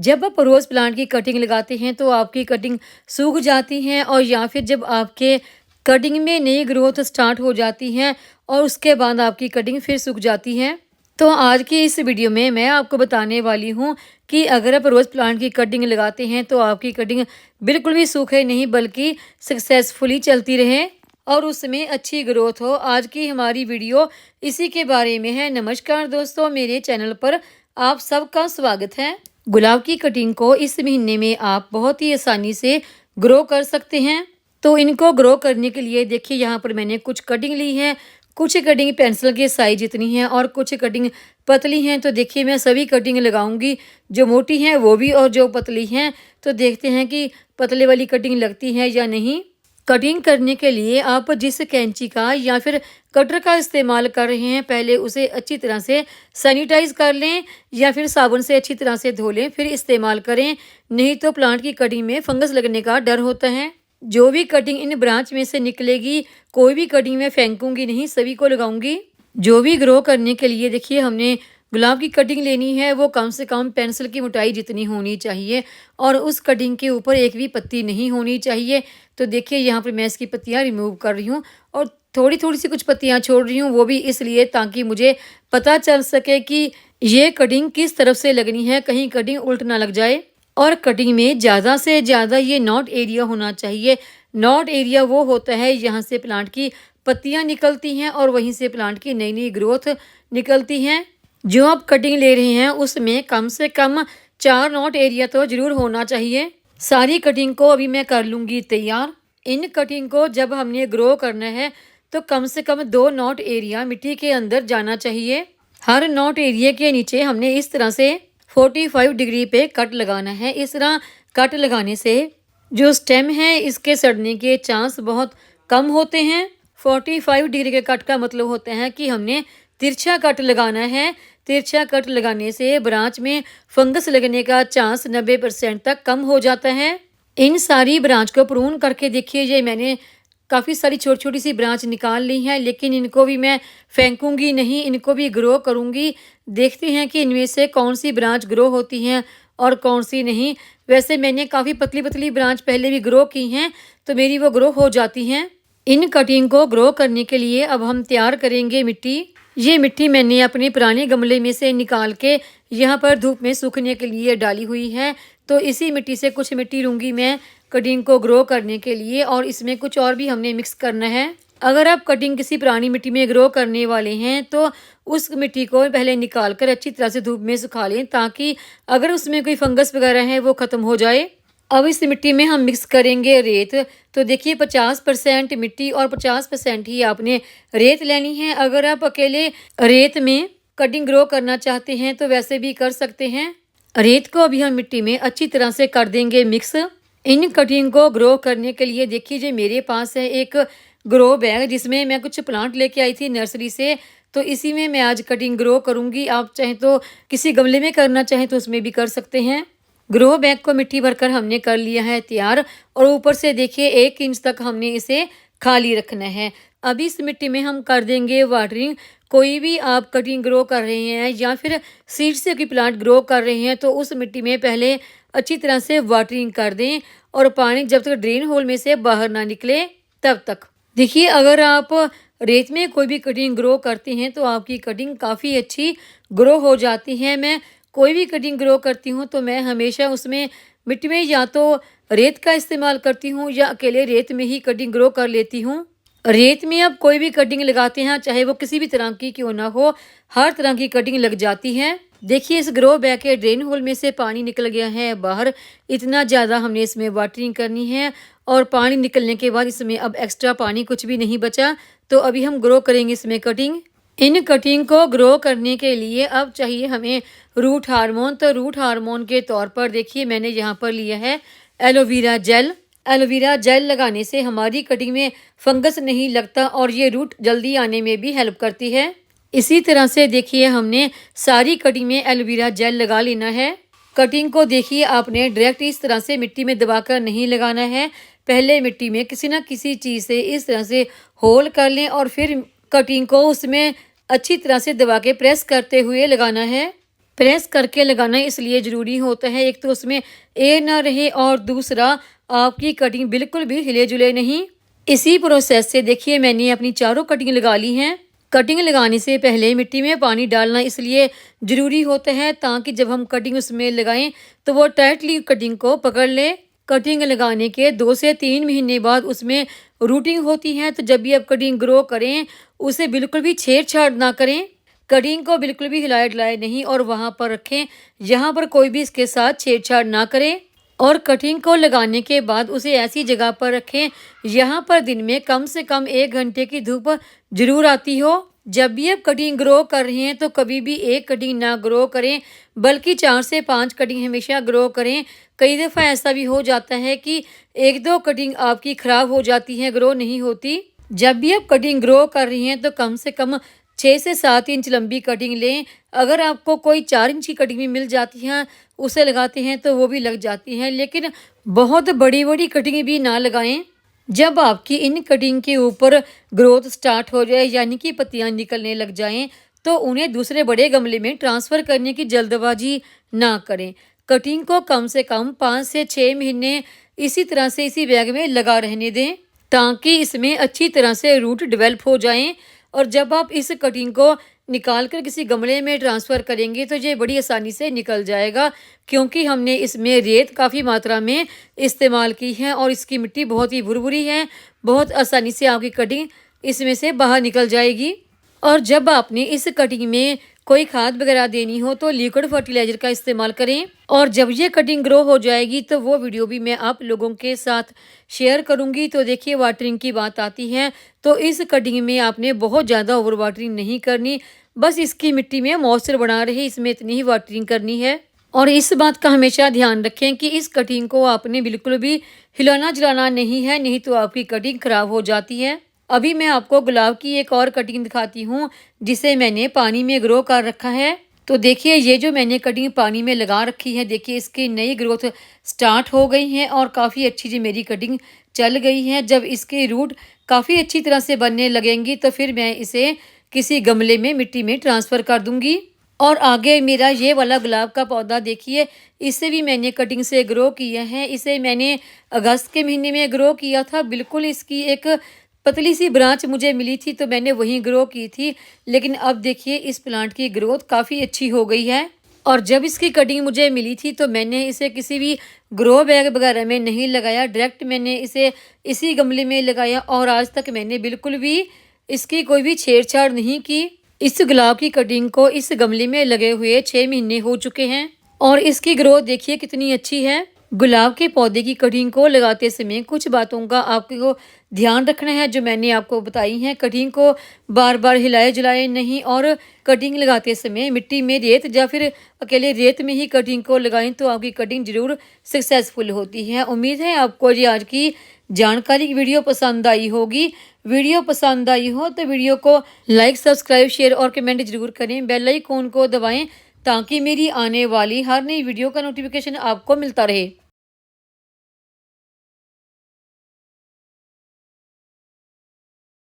जब आप रोज़ प्लांट की कटिंग लगाते हैं तो आपकी कटिंग सूख जाती है, और या फिर जब आपके कटिंग में नई ग्रोथ स्टार्ट हो जाती है और उसके बाद आपकी कटिंग फिर सूख जाती है। तो आज की इस वीडियो में मैं आपको बताने वाली हूँ कि अगर आप रोज़ प्लांट की कटिंग लगाते हैं तो आपकी कटिंग बिल्कुल भी सूखे नहीं, बल्कि सक्सेसफुली चलती रहे और उसमें अच्छी ग्रोथ हो। आज की हमारी वीडियो इसी के बारे में है। नमस्कार दोस्तों, मेरे चैनल पर आप सबका स्वागत है। गुलाब की कटिंग को इस महीने में आप बहुत ही आसानी से ग्रो कर सकते हैं। तो इनको ग्रो करने के लिए देखिए, यहाँ पर मैंने कुछ कटिंग ली है। कुछ कटिंग पेंसिल के साइज जितनी है और कुछ कटिंग पतली हैं। तो देखिए, मैं सभी कटिंग लगाऊंगी, जो मोटी हैं वो भी और जो पतली हैं। तो देखते हैं कि पतले वाली कटिंग लगती है या नहीं। कटिंग करने के लिए आप जिस कैंची का या फिर कटर का इस्तेमाल कर रहे हैं, पहले उसे अच्छी तरह से सैनिटाइज कर लें या फिर साबुन से अच्छी तरह से धो लें, फिर इस्तेमाल करें। नहीं तो प्लांट की कटिंग में फंगस लगने का डर होता है। जो भी कटिंग इन ब्रांच में से निकलेगी, कोई भी कटिंग में फेंकूंगी नहीं, सभी को लगाऊंगी। जो भी ग्रो करने के लिए देखिए, हमने गुलाब की कटिंग लेनी है, वो कम से कम पेंसिल की मोटाई जितनी होनी चाहिए और उस कटिंग के ऊपर एक भी पत्ती नहीं होनी चाहिए। तो देखिए, यहाँ पर मैं इसकी पत्तियाँ रिमूव कर रही हूँ और थोड़ी थोड़ी सी कुछ पत्तियाँ छोड़ रही हूँ, वो भी इसलिए ताकि मुझे पता चल सके कि ये कटिंग किस तरफ से लगनी है, कहीं कटिंग उल्ट ना लग जाए। और कटिंग में ज़्यादा से ज़्यादा ये नॉट एरिया होना चाहिए। नॉट एरिया वो होता है यहाँ से प्लांट की पत्तियाँ निकलती हैं और वहीं से प्लांट की नई नई ग्रोथ निकलती हैं। जो आप कटिंग ले रहे हैं उसमें कम से कम 4 नॉट एरिया तो ज़रूर होना चाहिए। सारी कटिंग को अभी मैं कर लूँगी तैयार। इन कटिंग को जब हमने ग्रो करना है तो कम से कम 2 नॉट एरिया मिट्टी के अंदर जाना चाहिए। हर नॉट एरिया के नीचे हमने इस तरह से 45 डिग्री पे कट लगाना है। इस तरह कट लगाने से जो स्टेम है इसके सड़ने के चांस बहुत कम होते हैं। 45 डिग्री के कट का मतलब होता है कि हमने तिरछा कट लगाना है। तिरछा कट लगाने से ब्रांच में फंगस लगने का चांस 90% तक कम हो जाता है। इन सारी ब्रांच को प्रून करके देखिए, ये मैंने काफ़ी सारी छोटी छोटी सी ब्रांच निकाल ली हैं, लेकिन इनको भी मैं फेंकूंगी नहीं, इनको भी ग्रो करूंगी। देखते हैं कि इनमें से कौन सी ब्रांच ग्रो होती हैं और कौन सी नहीं। वैसे मैंने काफ़ी पतली पतली ब्रांच पहले भी ग्रो की हैं, तो मेरी वो ग्रो हो जाती हैं। इन कटिंग को ग्रो करने के लिए अब हम तैयार करेंगे मिट्टी। ये मिट्टी मैंने अपने पुराने गमले में से निकाल के यहाँ पर धूप में सूखने के लिए डाली हुई है। तो इसी मिट्टी से कुछ मिट्टी लूँगी मैं कटिंग को ग्रो करने के लिए, और इसमें कुछ और भी हमने मिक्स करना है। अगर आप कटिंग किसी पुरानी मिट्टी में ग्रो करने वाले हैं तो उस मिट्टी को पहले निकाल कर अच्छी तरह से धूप में सुखा लें, ताकि अगर उसमें कोई फंगस वगैरह है वो ख़त्म हो जाए। अब इस मिट्टी में हम मिक्स करेंगे रेत। तो देखिए, 50% मिट्टी और 50% ही आपने रेत लेनी है। अगर आप अकेले रेत में कटिंग ग्रो करना चाहते हैं तो वैसे भी कर सकते हैं। रेत को अभी हम मिट्टी में अच्छी तरह से कर देंगे मिक्स। इन कटिंग को ग्रो करने के लिए देखिए, मेरे पास है एक ग्रो बैग, जिसमें मैं कुछ प्लांट लेके आई थी नर्सरी से। तो इसी में मैं आज कटिंग ग्रो करूँगी। आप चाहें तो किसी गमले में करना चाहें तो उसमें भी कर सकते हैं। ग्रो बैग को मिट्टी भरकर हमने कर लिया है तैयार, और ऊपर से देखिए 1 इंच तक हमने इसे खाली रखना है। अभी इस मिट्टी में हम कर देंगे वाटरिंग। कोई भी आप कटिंग ग्रो कर रहे हैं या फिर सीड से कोई प्लांट ग्रो कर रहे हैं तो उस मिट्टी में पहले अच्छी तरह से वाटरिंग कर दें, और पानी जब तक ड्रेन होल में से बाहर ना निकले तब तक। देखिए, अगर आप रेत में कोई भी कटिंग ग्रो करते हैं तो आपकी कटिंग काफ़ी अच्छी ग्रो हो जाती है। मैं कोई भी कटिंग ग्रो करती हूँ तो मैं हमेशा उसमें मिट्टी में या तो रेत का इस्तेमाल करती हूँ या अकेले रेत में ही कटिंग ग्रो कर लेती हूँ। रेत में आप कोई भी कटिंग लगाते हैं, चाहे वो किसी भी तरह की क्यों ना हो, हर तरह की कटिंग लग जाती है। देखिए, इस ग्रो बैग के ड्रेन होल में से पानी निकल गया है बाहर। इतना ज़्यादा हमने इसमें वाटरिंग करनी है, और पानी निकलने के बाद इसमें अब एक्स्ट्रा पानी कुछ भी नहीं बचा। तो अभी हम ग्रो करेंगे इसमें कटिंग। इन कटिंग को ग्रो करने के लिए अब चाहिए हमें रूट हार्मोन। तो रूट हार्मोन के तौर पर देखिए, मैंने यहाँ पर लिया है एलोवेरा जेल। एलोवेरा जेल लगाने से हमारी कटिंग में फंगस नहीं लगता और ये रूट जल्दी आने में भी हेल्प करती है। इसी तरह से देखिए, हमने सारी कटिंग में एलोवेरा जेल लगा लेना है। कटिंग को देखिए, आपने डायरेक्ट इस तरह से मिट्टी में दबाकर नहीं लगाना है। पहले मिट्टी में किसी न किसी चीज़ से इस तरह से होल कर लें और फिर कटिंग को उसमें अच्छी तरह से दबा के प्रेस करते हुए लगाना है। प्रेस करके लगाना इसलिए ज़रूरी होता है, एक तो उसमें एयर ना रहे और दूसरा आपकी कटिंग बिल्कुल भी हिले-जुले नहीं। इसी प्रोसेस से देखिए मैंने अपनी चारों कटिंग लगा ली हैं। कटिंग लगाने से पहले मिट्टी में पानी डालना इसलिए ज़रूरी होता है ताकि जब हम कटिंग उसमें लगाएं तो वो टाइटली कटिंग को पकड़ ले। कटिंग लगाने के 2 से 3 महीने बाद उसमें रूटिंग होती है, तो जब भी आप कटिंग ग्रो करें उसे बिल्कुल भी छेड़छाड़ ना करें। कटिंग को बिल्कुल भी हिलाए डुलाए नहीं और वहाँ पर रखें जहाँ पर कोई भी इसके साथ छेड़छाड़ ना करें। और कटिंग को लगाने के बाद उसे ऐसी जगह पर रखें यहाँ पर दिन में कम से कम 1 घंटे की धूप जरूर आती हो। जब भी आप कटिंग ग्रो कर रहे हैं तो कभी भी एक कटिंग ना ग्रो करें, बल्कि 4 से 5 कटिंग हमेशा ग्रो करें। कई दफ़ा ऐसा भी हो जाता है कि 1-2 कटिंग आपकी ख़राब हो जाती है, ग्रो नहीं होती। जब भी आप कटिंग ग्रो कर रही हैं तो कम से कम 6 से 7 इंच लंबी कटिंग लें। अगर आपको कोई 4 इंच की कटिंग भी मिल जाती है उसे लगाते हैं तो वो भी लग जाती है, लेकिन बहुत बड़ी-बड़ी कटिंग भी ना लगाएं। जब आपकी इन कटिंग के ऊपर ग्रोथ स्टार्ट हो जाए यानी कि पत्तियां निकलने लग जाएं तो उन्हें दूसरे बड़े गमले में ट्रांसफ़र करने की जल्दबाजी ना करें। कटिंग को कम से कम 5 से 6 महीने इसी तरह से इसी बैग में लगा रहने दें ताकि इसमें अच्छी तरह से रूट डेवलप हो जाएं। और जब आप इस कटिंग को निकाल कर किसी गमले में ट्रांसफ़र करेंगे तो ये बड़ी आसानी से निकल जाएगा, क्योंकि हमने इसमें रेत काफ़ी मात्रा में इस्तेमाल की है और इसकी मिट्टी बहुत ही भुरभुरी है। बहुत आसानी से आपकी कटिंग इसमें से बाहर निकल जाएगी। और जब आपने इस कटिंग में कोई खाद वगैरह देनी हो तो लिक्विड फर्टिलाइज़र का इस्तेमाल करें। और जब ये कटिंग ग्रो हो जाएगी तो वो वीडियो भी मैं आप लोगों के साथ शेयर करूंगी। तो देखिए वाटरिंग की बात आती है तो इस कटिंग में आपने बहुत ज़्यादा ओवर वाटरिंग नहीं करनी, बस इसकी मिट्टी में मॉइस्चर बना रहे इसमें इतनी ही वाटरिंग करनी है। और इस बात का हमेशा ध्यान रखें कि इस कटिंग को आपने बिल्कुल भी हिलाना जलाना नहीं है, नहीं तो आपकी कटिंग खराब हो जाती है। अभी मैं आपको गुलाब की एक और कटिंग दिखाती हूँ जिसे मैंने पानी में ग्रो कर रखा है। तो देखिए ये जो मैंने कटिंग पानी में लगा रखी है, देखिए इसकी नई ग्रोथ स्टार्ट हो गई है और काफ़ी अच्छी जी मेरी कटिंग चल गई है। जब इसके रूट काफ़ी अच्छी तरह से बनने लगेंगी तो फिर मैं इसे किसी गमले में मिट्टी में ट्रांसफ़र कर दूंगी। और आगे मेरा ये वाला गुलाब का पौधा देखिए, इसे भी मैंने कटिंग से ग्रो किया है। इसे मैंने अगस्त के महीने में ग्रो किया था। बिल्कुल इसकी एक पतली सी ब्रांच मुझे मिली थी तो मैंने वहीं ग्रो की थी, लेकिन अब देखिए इस प्लांट की ग्रोथ काफ़ी अच्छी हो गई है। और जब इसकी कटिंग मुझे मिली थी तो मैंने इसे किसी भी ग्रो बैग वगैरह में नहीं लगाया, डायरेक्ट मैंने इसे इसी गमले में लगाया और आज तक मैंने बिल्कुल भी इसकी कोई भी छेड़छाड़ नहीं की। इस गुलाब की कटिंग को इस गमले में लगे हुए 6 महीने हो चुके हैं और इसकी ग्रोथ देखिए कितनी अच्छी है। गुलाब के पौधे की कटिंग को लगाते समय कुछ बातों का आपको ध्यान रखना है जो मैंने आपको बताई हैं। कटिंग को बार बार हिलाए जलाए नहीं और कटिंग लगाते समय मिट्टी में रेत या फिर अकेले रेत में ही कटिंग को लगाएं तो आपकी कटिंग ज़रूर सक्सेसफुल होती है। उम्मीद है आपको ये आज की जानकारी की वीडियो पसंद आई होगी। वीडियो पसंद आई हो तो वीडियो को लाइक, सब्सक्राइब, शेयर और कमेंट जरूर करें। बेल आइकन को दबाएं ताकि मेरी आने वाली हर नई वीडियो का नोटिफिकेशन आपको मिलता रहे।